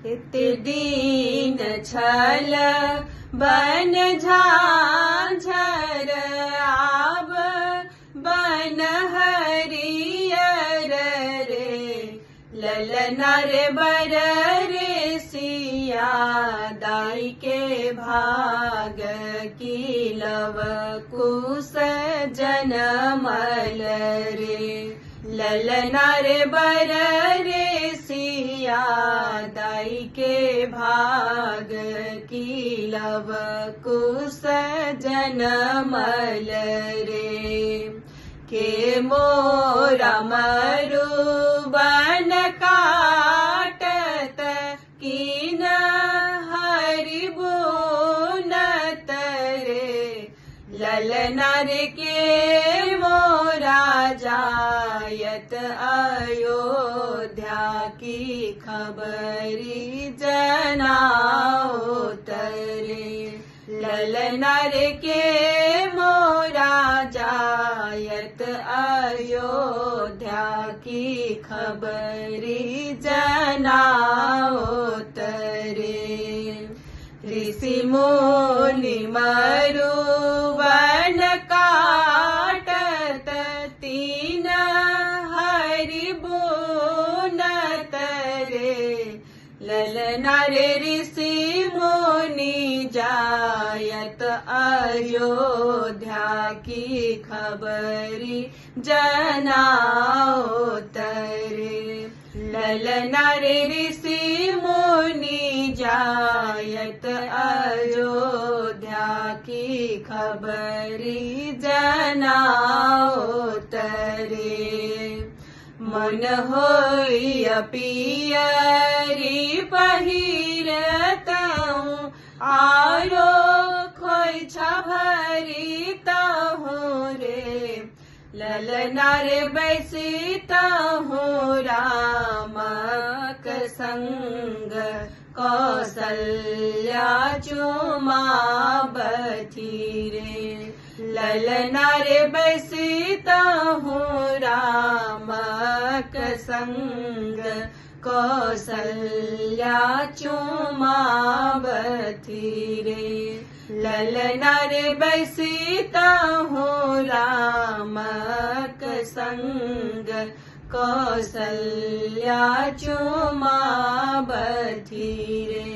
इत दीन छल बन झांझर आब बन हरियर रे। ललना रे बर रे सिया दाई के भाग की लव कुश जनमल रे। ललना रे बर रे सिया दाई के भाग की लव कुश जनमल रे। के मोरा मरुबन काटत कीन हरि बुनत रे। ललना रे के मोरा जायत अयोध्या की खबरी जनाओत रे। ललना रे के मोरा जायत अयोध्या की खबरी जनाओत रे। ऋषि मुनि मरुवन काटत तीन हरि बुनत रे। ललना रे ऋषि मुनि जायत अयोध्या की खबरी जनाओत रे। ललना रे ऋषि मुनि जायत अयोध्या की खबरी जनाओत रे। मन होय पियरी पहिरतहूँ आरो खोइछा भरितहूँ रे। ललना रे बैसितहूँ रामक संग कौसल्या चुमावती रे। ललना रे बैसितहूँ रामक संग कौसल्या चुमावती रे। ललना रे बैसितहूँ रामक संग कौसल्या चुमावती रे।